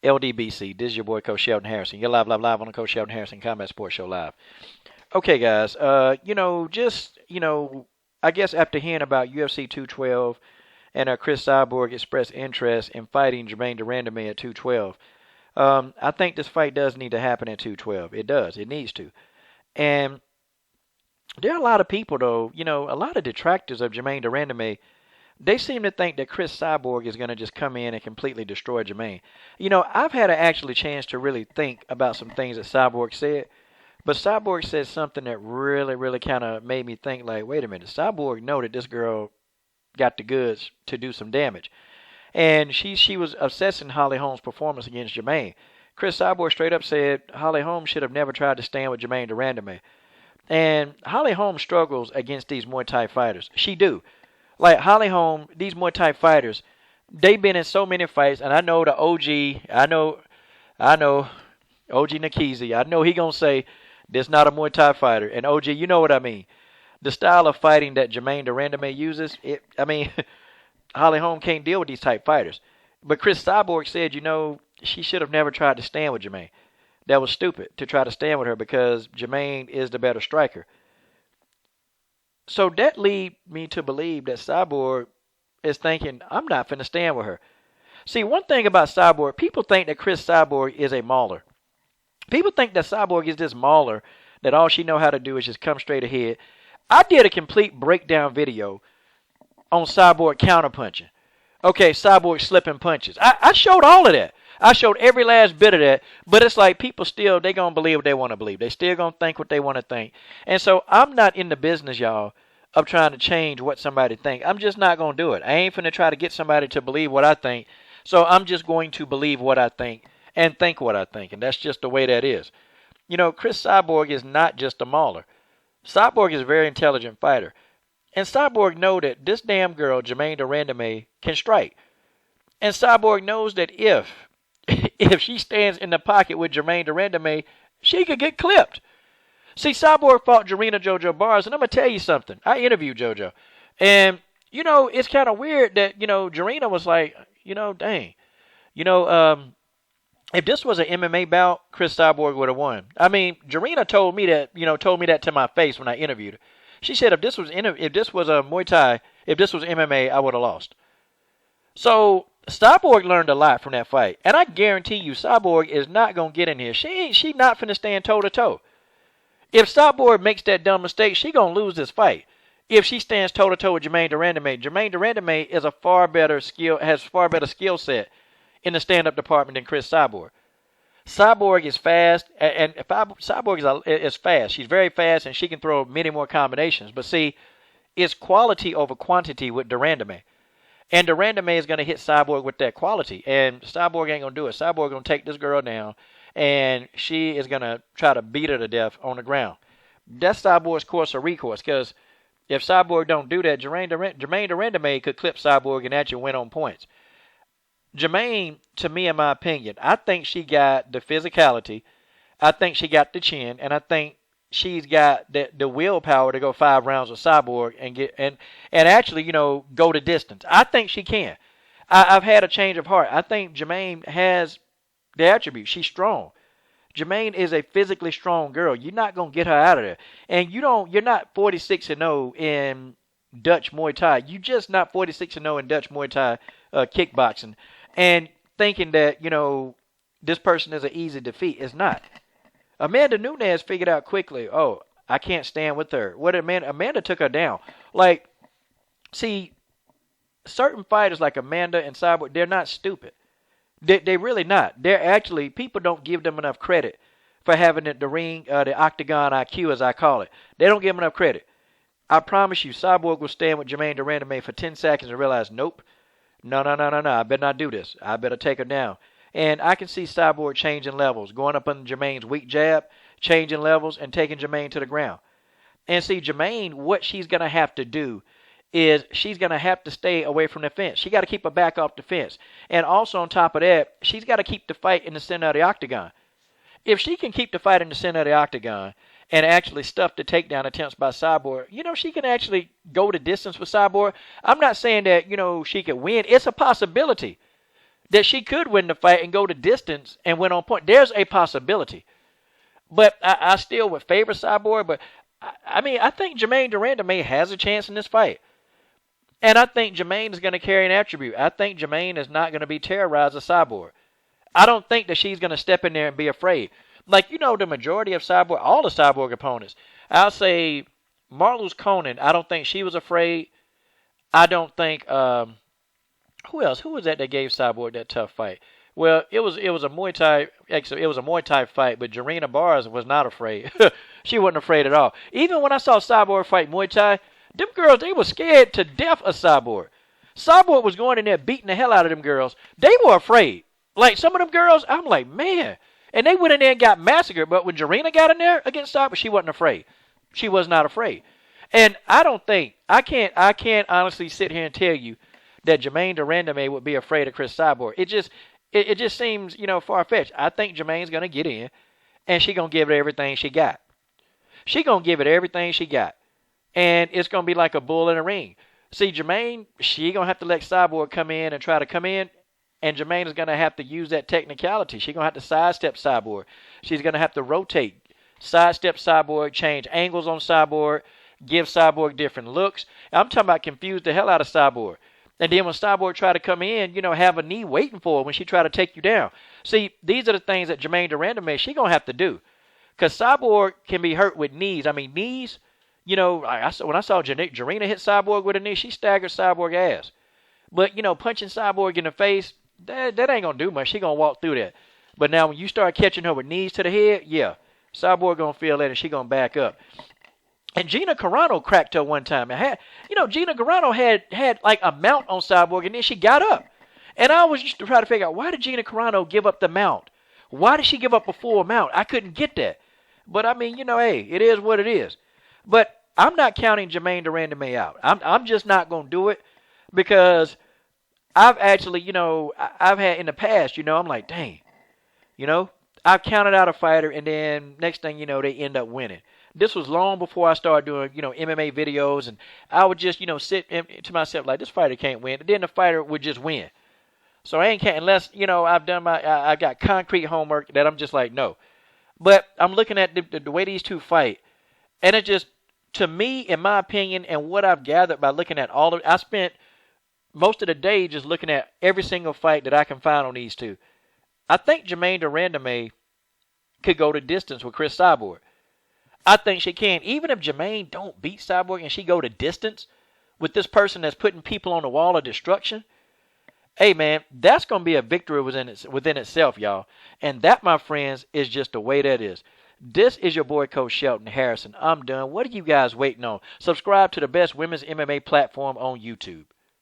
LDBC. This is your boy, Coach Shelton Harrison. You're live on the Coach Shelton Harrison Combat Sports Show live. Okay, guys. I guess after hearing about UFC 212 and Cris Cyborg expressed interest in fighting Germaine de Randamie at 212, I think this fight does need to happen at 212. It does. It needs to. And there are a lot of people, though, a lot of detractors of Germaine de Randamie. They seem to think that Cris Cyborg is going to just come in and completely destroy Germaine. I've had an actually chance to really think about some things that Cyborg said, but Cyborg said something that really, really kind of made me think, like, wait a minute, Cyborg know that this girl got the goods to do some damage. And she was assessing Holly Holm's performance against Germaine. Cris Cyborg straight up said Holly Holm should have never tried to stand with Germaine de Randamie. And Holly Holm struggles against these Muay Thai fighters. She do. Like Holly Holm, these Muay Thai fighters, they've been in so many fights, and I know the OG, I know OG Nikizi, I know he gonna say this not a Muay Thai fighter, and OG, you know what I mean. The style of fighting that Germaine de Randamie uses, Holly Holm can't deal with these type fighters. But Cris Cyborg said, she should have never tried to stand with Germaine. That was stupid to try to stand with her because Germaine is the better striker. So that lead me to believe that Cyborg is thinking, I'm not finna stand with her. See, one thing about Cyborg, people think that Cris Cyborg is a mauler. People think that Cyborg is this mauler, that all she know how to do is just come straight ahead. I did a complete breakdown video on Cyborg counterpunching. Okay, Cyborg slipping punches. I showed all of that. I showed every last bit of that, but it's like people still, they going to believe what they want to believe. They still going to think what they want to think. And so I'm not in the business, y'all, of trying to change what somebody think. I'm just not going to do it. I ain't finna try to get somebody to believe what I think. So I'm just going to believe what I think and think what I think. And that's just the way that is. Cris Cyborg is not just a mauler. Cyborg is a very intelligent fighter. And Cyborg know that this damn girl, Germaine de Randamie, can strike. And Cyborg knows that if she stands in the pocket with Germaine de Randamie, she could get clipped. See, Cyborg fought Jarena JoJo Bars, and I'm going to tell you something. I interviewed JoJo. And, it's kind of weird that, Jarena was like, dang. If this was an MMA bout, Cris Cyborg would have won. Jarena told me that to my face when I interviewed her. She said if this was a Muay Thai, if this was MMA, I would have lost. So Cyborg learned a lot from that fight, and I guarantee you, Cyborg is not gonna get in here. She not finna stand toe to toe. If Cyborg makes that dumb mistake, she gonna lose this fight. If she stands toe to toe with Germaine de Randamie is has far better skill set in the stand up department than Cris Cyborg. Cyborg is fast, and Cyborg is fast. She's very fast, and she can throw many more combinations. But see, it's quality over quantity with de Randamie. And de Randamie is going to hit Cyborg with that quality. And Cyborg ain't going to do it. Cyborg going to take this girl down, and she is going to try to beat her to death on the ground. That's Cyborg's course or recourse, because if Cyborg don't do that, Germaine de Randamie could clip Cyborg and actually win on points. Germaine, to me, in my opinion, I think she got the physicality, I think she got the chin, and I think she's got the willpower to go 5 rounds with Cyborg and actually, go the distance. I think she can. I've had a change of heart. I think Germaine has the attribute. She's strong. Germaine is a physically strong girl. You're not gonna get her out of there. And you're not 46-0 in Dutch Muay Thai. You're just not 46-0 in Dutch Muay Thai kickboxing. And thinking that, this person is an easy defeat. It's not. Amanda Nunes figured out quickly, oh, I can't stand with her. Amanda took her down. Like, see, certain fighters like Amanda and Cyborg, they're not stupid. They're really not. They're actually, people don't give them enough credit for having the ring, the Octagon IQ, as I call it. They don't give them enough credit. I promise you, Cyborg will stand with Germaine de Randamie for 10 seconds and realize, nope, no, I better not do this. I better take her down. And I can see Cyborg changing levels, going up on Germaine's weak jab, changing levels, and taking Germaine to the ground. And see, Germaine, what she's going to have to do is she's going to have to stay away from the fence. She got to keep her back off the fence. And also on top of that, she's got to keep the fight in the center of the octagon. If she can keep the fight in the center of the octagon and actually stuff the takedown attempts by Cyborg, she can actually go the distance with Cyborg. I'm not saying that, she could win. It's a possibility. that she could win the fight and go to distance and win on point. There's a possibility. But I still would favor Cyborg. But, I mean, I think Germaine de Randamie has a chance in this fight. And I think Germaine is going to carry an attribute. I think Germaine is not going to be terrorized as Cyborg. I don't think that she's going to step in there and be afraid. Like, the majority of Cyborg, all the Cyborg opponents, I'll say Marloes Conan, I don't think she was afraid. I don't think, who else? Who was that gave Cyborg that tough fight? Well, it was a Muay Thai, actually, it was a Muay Thai fight, but Jarena Barrs was not afraid. She wasn't afraid at all. Even when I saw Cyborg fight Muay Thai, them girls, they were scared to death of Cyborg. Cyborg was going in there beating the hell out of them girls. They were afraid. Like, some of them girls, I'm like, man. And they went in there and got massacred. But when Jarena got in there against Cyborg, she wasn't afraid. She was not afraid. And I can't honestly sit here and tell you that Germaine de Randamie would be afraid of Cris Cyborg. It just seems, far-fetched. I think Germaine's going to get in, and she's going to give it everything she got. She's going to give it everything she got. And it's going to be like a bull in a ring. See, Germaine, she going to have to let Cyborg come in and try to come in, and Germaine is going to have to use that technicality. She's going to have to sidestep Cyborg. She's going to have to rotate, sidestep Cyborg, change angles on Cyborg, give Cyborg different looks. I'm talking about confuse the hell out of Cyborg. And then when Cyborg try to come in, have a knee waiting for her when she try to take you down. See, these are the things that Germaine de Randamie, she going to have to do. Because Cyborg can be hurt with knees. I mean, knees, when I saw Jarena hit Cyborg with a knee, she staggered Cyborg ass. But, punching Cyborg in the face, that ain't going to do much. She going to walk through that. But now when you start catching her with knees to the head, yeah, Cyborg going to feel that and she going to back up. And Gina Carano cracked her one time. Gina Carano had like a mount on Cyborg, and then she got up. And I always used to try to figure out, why did Gina Carano give up the mount? Why did she give up a full mount? I couldn't get that. But, I mean, hey, it is what it is. But I'm not counting Germaine de Randamie out. I'm just not going to do it because I've actually, I've had in the past, I'm like, dang, I've counted out a fighter, and then next thing you know, they end up winning. This was long before I started doing, MMA videos, and I would just, sit to myself like, this fighter can't win. And then the fighter would just win. So I ain't can't unless, I've done I got concrete homework that I'm just like, no. But I'm looking at the way these two fight, and it just, to me, in my opinion, and what I've gathered by looking at I spent most of the day just looking at every single fight that I can find on these two. I think Germaine de Randamie could go the distance with Cris Cyborg. I think she can. Even if Germaine don't beat Cyborg and she go the distance with this person that's putting people on the wall of destruction, hey, man, that's going to be a victory within itself, y'all. And that, my friends, is just the way that is. This is your boy, Coach Shelton Harrison. I'm done. What are you guys waiting on? Subscribe to the best women's MMA platform on YouTube.